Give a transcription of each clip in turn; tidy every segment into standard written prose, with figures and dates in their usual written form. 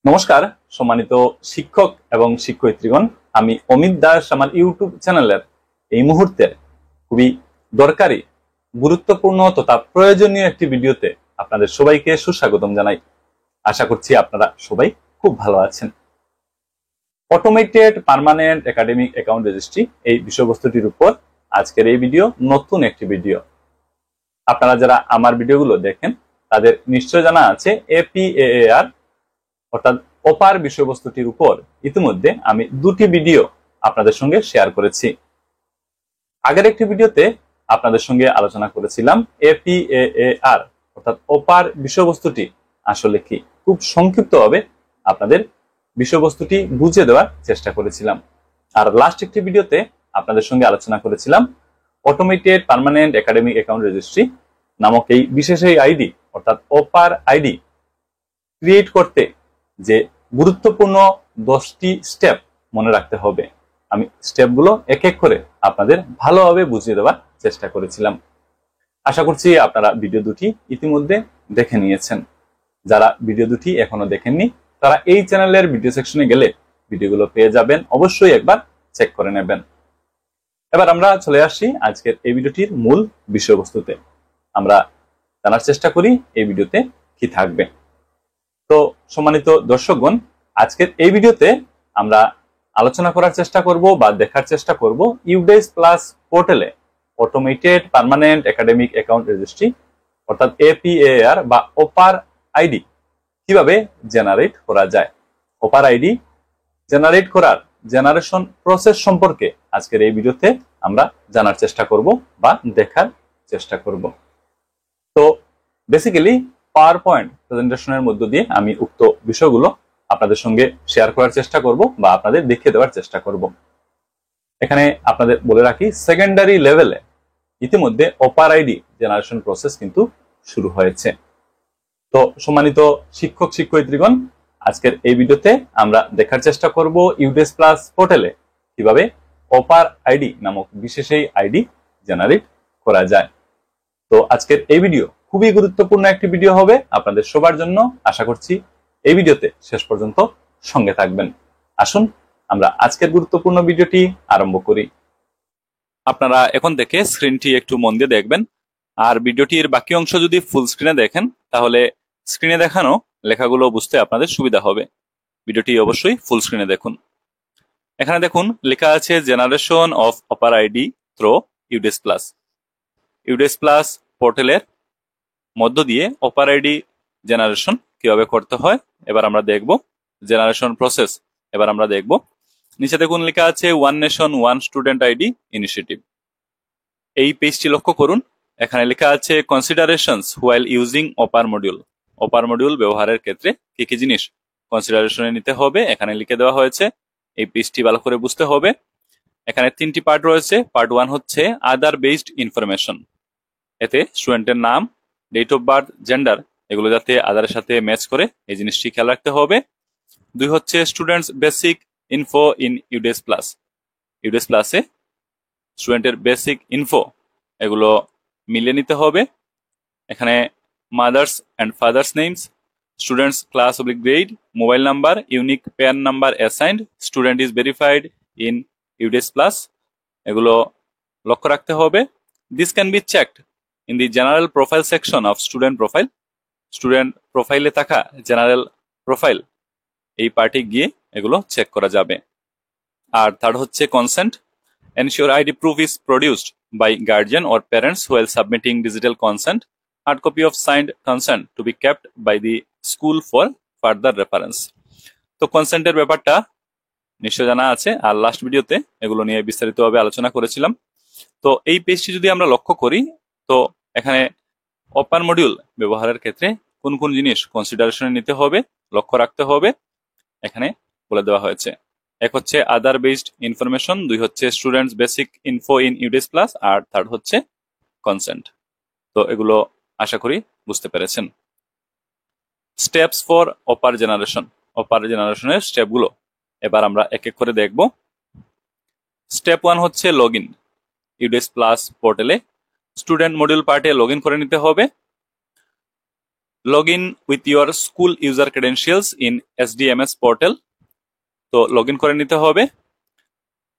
নমস্কার সম্মানিত শিক্ষক এবং শিক্ষয়িত্রীগণ। আমি অমিত দাস আমার ইউটিউব চ্যানেলের এই মুহূর্তের খুবই দরকারি, গুরুত্বপূর্ণ তথা প্রয়োজনীয় একটি ভিডিওতে আপনাদের সবাইকে সুস্বাগতম জানাই। আশা করছি আপনারা সবাই খুব ভালো আছেন। Automated permanent academic account registry এই বিষয়বস্তুটির উপর আজকের এই ভিডিও নতুন একটি ভিডিও। আপনারা যারা আমার ভিডিওগুলো দেখেন তাদের নিশ্চয় জানা আছে এপিএআর অর্থাৎ অপার বিষয়বস্তুটির উপর ইতিমধ্যে আমি দুটি ভিডিও আপনাদের সঙ্গে শেয়ার করেছি। আগের একটি ভিডিওতে আপনাদের সঙ্গে আলোচনা করেছিলাম এপিএআর অর্থাৎ অপার বিষয়বস্তুটি আসলে কি, খুব সংক্ষিপ্তভাবে আপনাদের বিষয়বস্তুটি বুঝিয়ে দেওয়ার চেষ্টা করেছিলাম। আর লাস্ট একটি ভিডিওতে আপনাদের সঙ্গে আলোচনা করেছিলাম automated permanent academic account registry নামক এই বিশেষ আইডি অর্থাৎ অপার আইডি ক্রিয়েট করতে যে গুরুত্বপূর্ণ 10টি স্টেপ মনে রাখতে হবে। আমি স্টেপগুলো এক এক করে আপনাদের ভালোভাবে বুঝিয়ে দেওয়ার চেষ্টা করেছিলাম। আশা করছি আপনারা ভিডিও দুটি ইতিমধ্যে দেখে নিয়েছেন। যারা ভিডিও দুটি এখনো দেখেননি তারা এই চ্যানেলের ভিডিও সেকশনে গেলে ভিডিওগুলো পেয়ে যাবেন, অবশ্যই একবার চেক করে নেবেন। এবার আমরা চলে আসি আজকের এই ভিডিওটির মূল বিষয়বস্তুতে। আমরা জানার চেষ্টা করি এই ভিডিওতে কি থাকবে। তো সম্মানিত দর্শকগণ, আজকের এই ভিডিওতে আমরা আলোচনা করার চেষ্টা করব বা দেখার চেষ্টা করব ইউডেস প্লাস পোর্টালে automated permanent academic account registry অর্থাৎ এপিএআর বা অপার আইডি কিভাবে জেনারেট করা যায়। অপার আইডি জেনারেট করার জেনারেশন প্রসেস সম্পর্কে আজকের এই ভিডিওতে আমরা জানার চেষ্টা করব বা দেখার চেষ্টা করব। তো বেসিক্যালি পাওয়ার পয়েন্ট প্রেজেন্টেশনের মধ্য দিয়ে আমি উক্ত বিষয়গুলো আপনাদের সঙ্গে শেয়ার করার চেষ্টা করব বা আপনাদের দেখিয়ে দেওয়ার চেষ্টা করব। এখানে আপনাদের বলে রাখি, সেকেন্ডারি লেভেলে ইতিমধ্যে অপার আইডি জেনারেশন প্রসেস কিন্তু শুরু হয়েছে। তো সম্মানিত শিক্ষক শিক্ষয়িত্রীগণ, আজকের এই ভিডিওতে আমরা দেখার চেষ্টা করব ইউডেস প্লাস পোর্টালে কিভাবে অপার আইডি নামক বিশেষ আইডি জেনারেট করা যায়। তো আজকের এই ভিডিও খুবই গুরুত্বপূর্ণ একটি ভিডিও হবে আপনাদের সবার জন্য। আশা করছি এই ভিডিওতে শেষ পর্যন্ত সঙ্গে থাকবেন। আসুন আমরা আজকের গুরুত্বপূর্ণ ভিডিওটি আরম্ভ করি। আপনারা এখন থেকে স্ক্রিনটি একটু মন দিয়ে দেখবেন, আর ভিডিওটির বাকি অংশ যদি ফুল স্ক্রিনে দেখেন তাহলে স্ক্রিনে দেখানো লেখাগুলো বুঝতে আপনাদের সুবিধা হবে। ভিডিওটি অবশ্যই ফুল স্ক্রিনে দেখুন। এখানে দেখুন লেখা আছে জেনারেশন অফ অপার আইডি থ্রো ইউডেস প্লাস। ইউডেস প্লাস পোর্টালের মধ্য দিয়ে অপার আইডি জেনারেশন কিভাবে করতে হয় এবার আমরা দেখব। জেনারেশন প্রসেস এবার আমরা দেখব। নিচে দেখুন লেখা আছে one nation one student ID initiative. এই পেজটি লক্ষ্য করুন, এখানে লেখা আছে কনসিডারেশনস হোয়াইল ইউজিং অপার মডিউল। অপার মডিউল ব্যবহারের ক্ষেত্রে কি কি জিনিস কনসিডারেশনে নিতে হবে এখানে লিখে দেওয়া হয়েছে। এই পেজটি ভালো করে বুঝতে হবে। এখানে 3টি পার্ট রয়েছে। পার্ট 1 হচ্ছে আদার বেসড ইনফরমেশন। এতে স্টুডেন্টের নাম, ডেট অফ বার্থ, জেন্ডার এগুলো যাতে আধারের সাথে ম্যাচ করে এই জিনিসটি খেয়াল রাখতে হবে। 2 হচ্ছে students basic info in UDISE plus. UDISE প্লাসে স্টুডেন্টের বেসিক ইনফো এগুলো মিলিয়ে নিতে হবে। এখানে mothers and fathers names, students class oblique grade, mobile number, unique PAN number assigned, student is verified in UDISE plus এগুলো লক্ষ্য রাখতে হবে। This can be checked in the general profile section of student profile. Student প্রোফাইলে থাকা general profile এই পার্টে গিয়ে এগুলো চেক করা যাবে। আর থার্ড হচ্ছে consent. Ensure ID proof is produced by guardian or parents while submitting digital consent. Hard copy of signed consent to be kept by the school for further reference. তো কনসেন্টের ব্যাপারটা নিশ্চয় জানা আছে, আর লাস্ট ভিডিওতে এগুলো নিয়ে বিস্তারিতভাবে আলোচনা করেছিলাম। তো এই পেজটি যদি আমরা লক্ষ্য করি তো এখানে অপার মডিউল ব্যবহারের ক্ষেত্রে কোন কোন জিনিস কনসিডারেশনে নিতে হবে, লক্ষ্য রাখতে হবে এখানে বলে দেওয়া হয়েছে। এক হচ্ছে আদার বেসড ইনফরমেশন, 2 হচ্ছে students basic info in UDISE plus, আর থার্ড হচ্ছে কনসেন্ট। তো এগুলো আশা করি বুঝতে পেরেছেন। Steps for APAAR generation. APAAR জেনারেশনের স্টেপগুলো এবার আমরা এক এক করে দেখব। স্টেপ 1 হচ্ছে লগ ইন। ইউডেস প্লাস পোর্টালে স্টুডেন্ট মডিউল পার্টে লগ ইন করে নিতে হবে। Log in with your school user credentials in SDMS portal. তো লগ ইন করে নিতে হবে।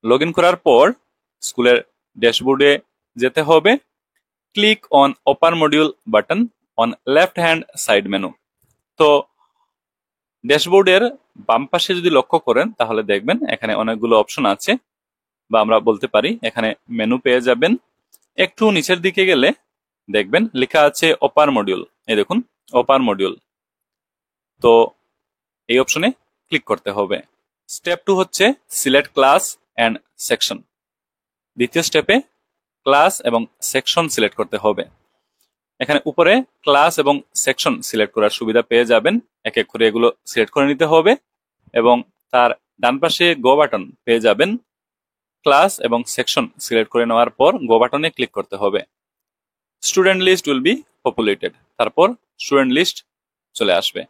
লগ ইন করার পর স্কুলের ড্যাশবোর্ডে যেতে হবে। Click on open module button on left hand side menu. তো ড্যাশবোর্ডের বাম পাশে যদি লক্ষ্য করেন তাহলে দেখবেন এখানে অনেকগুলো অপশন আছে, বা আমরা বলতে পারি এখানে মেনু পেয়ে যাবেন। একটু নিচের দিকে গেলে দেখবেন লেখা আছে ওপেন মডিউল। এই দেখুন ওপেন মডিউল। তো এই অপশনে ক্লিক করতে হবে। স্টেপ 2 হচ্ছে সিলেক্ট ক্লাস অ্যান্ড সেকশন। দ্বিতীয় স্টেপে ক্লাস এবং সেকশন সিলেক্ট করতে হবে। এখানে উপরে ক্লাস এবং সেকশন সিলেক্ট করার সুবিধা পেয়ে যাবেন। এক এক করে এগুলো সিলেক্ট করে নিতে হবে এবং তার ডান পাশে গো বাটন পেয়ে যাবেন। ক্লাস এবং সেকশন সিলেক্ট করে নেওয়ার পর গো বাটনে ক্লিক করতে হবে। Student list will be populated. তারপর স্টুডেন্ট লিস্ট চলে আসবে।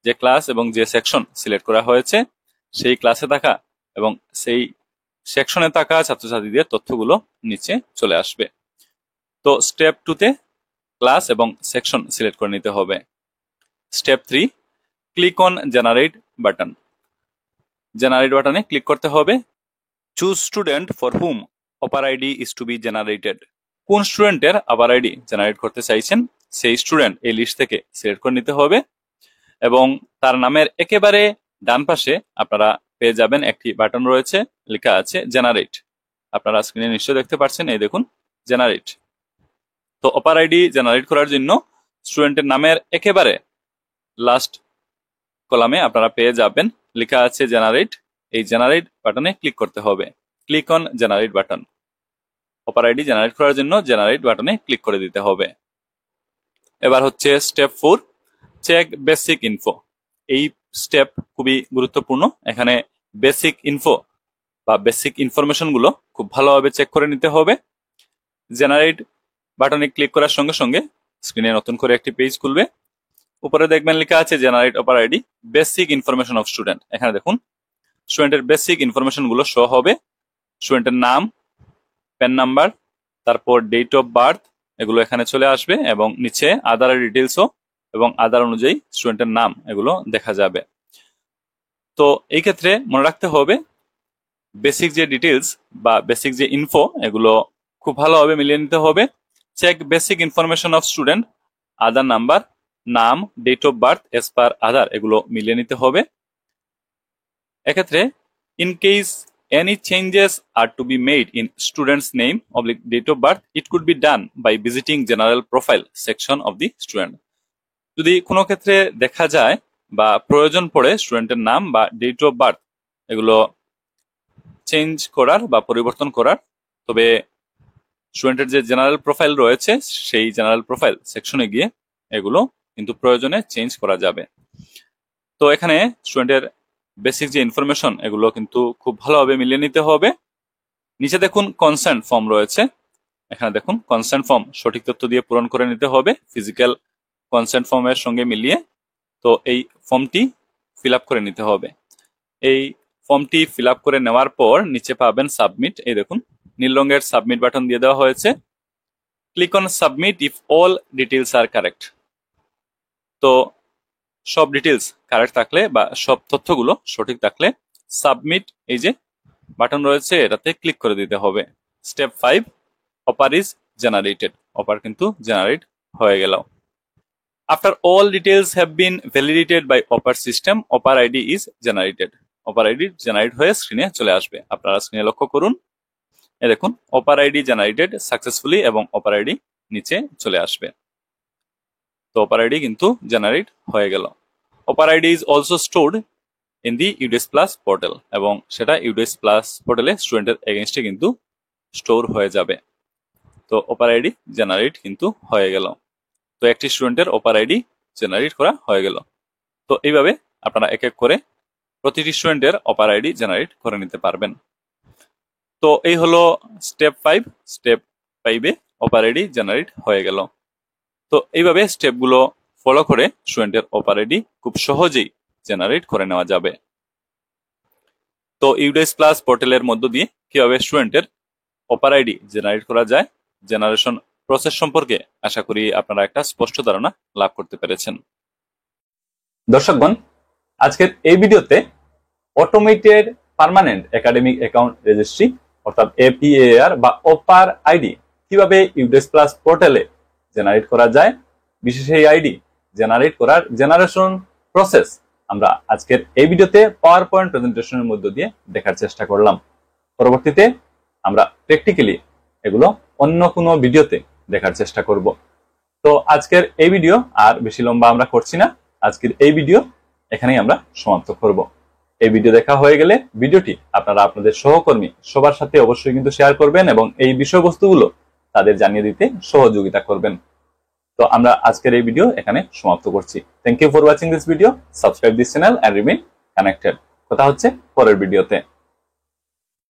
যে ক্লাস এবং যে সেকশন সিলেক্ট করা হয়েছে সেই ক্লাসে থাকা এবং সেই সেকশনে থাকা ছাত্রছাত্রীদের তথ্যগুলো নিচে চলে আসবে। তো স্টেপ 2-তে ক্লাস এবং সেকশন সিলেক্ট করে নিতে হবে। Step 3, click on generate button. Generate বাটনে ক্লিক করতে হবে। Choose student for whom APAAR ID is to be generated. কোন স্টুডেন্টের অপার আইডি জেনারেট করতে চাইছেন সেই স্টুডেন্ট এই লিস্ট থেকে সিলেক্ট করে নিতে হবে এবং তার নামের একেবারে ডান পাশে আপনারা পেয়ে যাবেন একটি বাটন রয়েছে, লেখা আছে জেনারেট। আপনারা স্ক্রিনে নিশ্চয়ই দেখতে পাচ্ছেন, এই দেখুন জেনারেট। তো অপার আইডি জেনারেট করার জন্য স্টুডেন্টের নামের একেবারে লাস্ট কলামে আপনারা পেয়ে যাবেন লেখা আছে জেনারেট। এই জেনারেট বাটনে ক্লিক করতে হবে। Click on generate button. অপার আইডি জেনারেট করার জন্য জেনারেট বাটনে ক্লিক করে দিতে হবে। এবার হচ্ছে স্টেপ 4, চেক বেসিক ইনফো। এই স্টেপ খুবই গুরুত্বপূর্ণ। এখানে বেসিক ইনফো বা বেসিক ইনফরমেশন গুলো খুব ভালোভাবে চেক করে নিতে হবে। জেনারেট বাটনে ক্লিক করার সঙ্গে সঙ্গে স্ক্রিনে নতুন করে একটি পেজ খুলবে। উপরে দেখবেন লেখা আছে জেনারেট অপার ID basic information of student. এখানে দেখুন স্টুডেন্টের বেসিক ইনফরমেশন গুলো শো হবে। স্টুডেন্টের নাম, পেন নাম্বার, তারপর ডেট অফ বার্থ, এগুলো এখানে চলে আসবে এবং নিচে আধার ডিটেলসও এবং আধার অনুযায়ী স্টুডেন্টের নাম এগুলো দেখা যাবে। তো এই ক্ষেত্রে মনে রাখতে হবে বেসিক যে ডিটেলস বা বেসিক যে ইনফো এগুলো খুব ভালোভাবে মিলিয়ে নিতে হবে। Check basic information of student, Aadhaar number, নাম, date of birth as per Aadhaar এগুলো মিলিয়ে নিতে হবে। এক্ষেত্রে in case any changes are to be made in student's name oblique date of birth, it could be done by visiting general profile section of the student. যদি কোনো ক্ষেত্রে দেখা যায় বা প্রয়োজন পড়ে স্টুডেন্টের নাম বা ডেট অফ বার্থ এগুলো চেঞ্জ করার বা পরিবর্তন করার, তবে স্টুডেন্টের যে জেনারেল প্রোফাইল রয়েছে সেই জেনারেল প্রোফাইল সেকশনে গিয়ে এগুলো কিন্তু প্রয়োজনে চেঞ্জ করা যাবে। তো এখানে স্টুডেন্টের বেসিক যে ইনফরমেশন এগুলো কিন্তু খুব ভালোভাবে মিলিয়ে নিতে হবে। নিচে দেখুন কনসেন্ট ফর্ম রয়েছে। এখানে দেখুন কনসেন্ট ফর্ম সঠিক তথ্য দিয়ে পূরণ করে নিতে হবে ফিজিক্যাল কনসেন্ট ফর্মের সঙ্গে মিলিয়ে। তো এই ফর্মটি ফিল আপ করে নিতে হবে। এই ফর্মটি ফিল আপ করে নেওয়ার পর নিচে পাবেন সাবমিট। এই দেখুন নীল রঙের সাবমিট বাটন দিয়ে দেওয়া হয়েছে। Click on submit if all details are correct. তো সব ডিটেলস কারেক্ট থাকলে বা সব তথ্যগুলো সঠিক থাকলে সাবমিট এই যে বাটন রয়েছে এটাতে ক্লিক করে দিতে হবে। স্টেপ 5, অপার ইজ জেনারেটেড। অপার কিন্তু জেনারেট হয়ে গেল। After all details have been validated by APAAR system, APAAR ID is generated. APAAR ID generate হয়ে স্ক্রিনে চলে আসবে। আপনারা স্ক্রিনে লক্ষ্য করুন, এই দেখুন অপার আইডি জেনারেটেড সাকসেসফুলি এবং অপার আইডি নিচে চলে আসবে। তো অপার আইডি কিন্তু জেনারেট হয়ে গেল। অপার ID is also stored in the ইউডিএস plus portal এবং সেটা ইউডিএস প্লাস পোর্টালে স্টুডেন্টের এগেনস্টে কিন্তু স্টোর হয়ে যাবে। তো অপার আইডি জেনারেট কিন্তু হয়ে গেল। তো একটি স্টুডেন্টের অপার আইডি জেনারেট করা হয়ে গেল। তো এইভাবে আপনারা এক এক করে প্রতিটি স্টুডেন্টের অপার আইডি জেনারেট করে নিতে পারবেন। তো এই হলো স্টেপ 5। স্টেপ 5-এ অপার আইডি জেনারেট হয়ে গেল। তো এইভাবে স্টেপগুলো ফলো করে স্টুডেন্টের অপার আইডি খুব সহজেই জেনারেট করে নেওয়া যাবে। তো ইউডিএস প্লাস পোর্টালের মধ্য দিয়ে কিভাবে স্টুডেন্টের অপার আইডি জেনারেট করা যায়, জেনারেশন প্রসেস সম্পর্কে আশা করি আপনারা একটা স্পষ্ট ধারণা লাভ করতে পেরেছেন। দর্শকগণ, আজকের এই ভিডিওতে automated permanent academic account registry অর্থাৎ এপিএআর বা অপার আইডি কিভাবে ইউডেস প্লাস পোর্টালে জেনারেট করা যায়, বিশেষ এই আইডি জেনারেট করার জেনারেশন প্রসেস আমরা আজকের এই ভিডিওতে পাওয়ার পয়েন্ট প্রেজেন্টেশনের মধ্য দিয়ে দেখার চেষ্টা করলাম। পরবর্তীতে আমরা প্র্যাকটিক্যালি এগুলো অন্য কোনো ভিডিওতে দেখার চেষ্টা করব। তো আজকের এই ভিডিও আর বেশি লম্বা আমরা করছি না, আজকের এই ভিডিও এখানেই আমরা সমাপ্ত করব। এই ভিডিও দেখা হয়ে গেলে ভিডিওটি আপনারা আপনাদের সহকর্মী সবার সাথে অবশ্যই কিন্তু শেয়ার করবেন এবং এই বিষয়বস্তুগুলো তাদের জানিয়ে দিতে সহযোগিতা করবেন। তো আমরা আজকের এই ভিডিও এখানে সমাপ্ত করছি। Thank you for watching this video, subscribe this channel and remain connected. কথা হচ্ছে পরের ভিডিওতে।